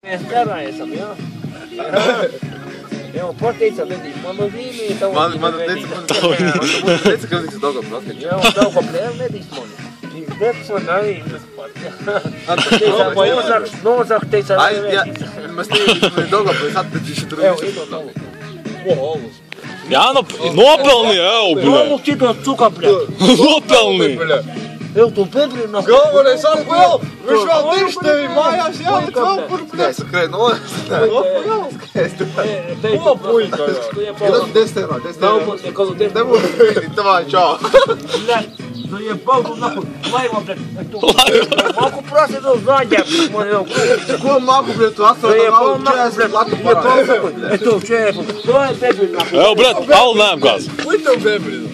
Mēs darājam, jā. Jau parteica vedīt, manu zīmī, tavu Man teica, ka viņš Daugavpils atkaļ. Jā, Daugavpils vedīs mani. Debs man arī tas pat, jā. Nozak, teica, Ai, jā, mēs teiksim, Daugavpils atkaļ tur jau, visu. ito tavu. Jā, nopelni jau, bļa. Mamu cito cuka, bļa. Nopelni. Jau tu bebri, nā. Galvenais apvēl, viņš vēl dirž tevi mājās jāliet vēl kur, Nē, es sakrēju, no, Ko puika, jā? tas 10 eiro, 10 Nav eiro. man nekādu debri. Nebūs, davai, čau. Блядь, ну я балду нахуй, лайва, блядь, Маку просит, ну, сзади, man jau Ko māku, bļa, tu atstādi naudu 40 latu parādu. Это вообще, давай бебри, нахуй. Jau, bļa, alu neapgāz. Ko tev bebri?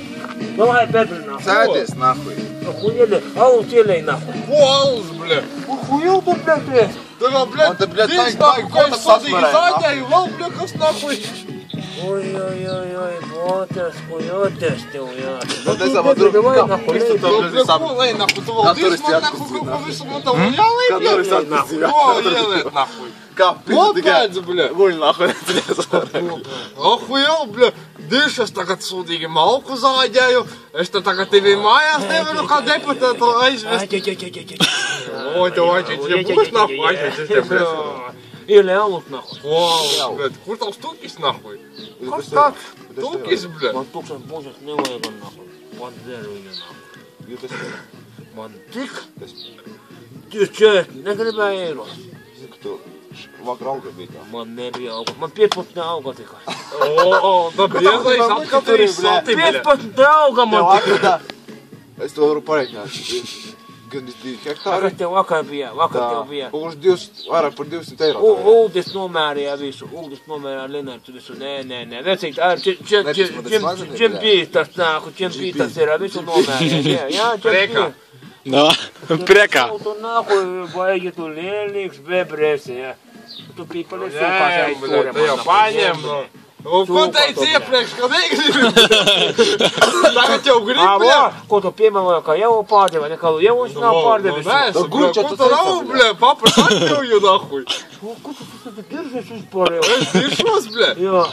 Давай бебри, нахуй. Sēdies, nahuj. Охуели, алу телей, нахуй. Ko alus, bļa? Охуел ты, блядь, ты? Tā kā, bļa, Un te, bļa, viens baigi nāku, ko es kontakts sodīgi atvarēja, zaļēju, vēl, bļa, kas nahuj? Ой-ой-ой-ой, botes, kujotes tev, jā. Nu, es domāju, Давай, kā нахуй, visu to, bļa, Bļa, sāp. ko lej, nahuj, tu vēl Kā dirž turisti man, atpūst nahuj, dzīvi, ko visu man tev jālej, Kā bļa? turisti atpūst dzīvi, Ko ieliet, nahuj? Kā pīta tikai. Kāpēc, bļa? Guļ, nahuj, nedzies. Ahujel, bļa, dirž, es tagad sūdīgi malku zaļēju, es te tagad tevi mājās nevaru kā deputātu aizvest. Oi, tev aizvest, ja būs nahuj, aizvest, es tev Или алут, нахуй. Wow, bļa, kur tavs tukis, nahuj? Kas tāds? Tukis, bļa. Man tukšas božas nevajag, nahуй. Man dzeru viņa, nahуй. Man tik? 24, negribēju eiro. Zinu, ka tu vakar auga bija kā. Man nebija auga. Man 15 auga tikai. Tā biezais apskatījis salti, bļa. 15 auga man Tev tikai. akā, es to varu pareiķināt. Gandis 2 hektāri. Kas tev vakar bija? Vakar tev bija. Uz 200, vairāk par 200 eiro. Uldis nomērīja visu. Uldis nomērīja Linartu visu. Nē. Vecīt, čem pīstas nāku, čem pīstas ir visu nomērīja. Jā, čem Priekā. Nā, priekā. Tu nāku, baigi tu lielīgs bebrēsi, jā. Tu pīpali Ņēm, sūkās bļa, tu jau paņem, no. Un ko teici iepriekš, ka negribi? Tagad jau gribi, bļa? Ko tu piemēroji, ka jau pārdeva, nekādu jau viņš nav pārdevis. Nē, bļa, ko tu nav, bļa, papas atļauju, nahuj. Ko tu diržies vispār jau? Es diršos, bļa. Jā.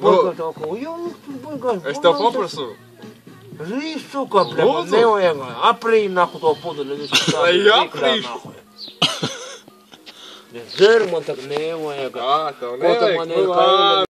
Man tā kā, jau, tu baigās. Es tev paprasu. Rīz, suka, bļa, man Lūdzu. nevajag. Aprīn, nahu, to pudeli visu. Ai, aprīš. Zer man tak nevajag. Ā, tev Ko tu man ir nevajag.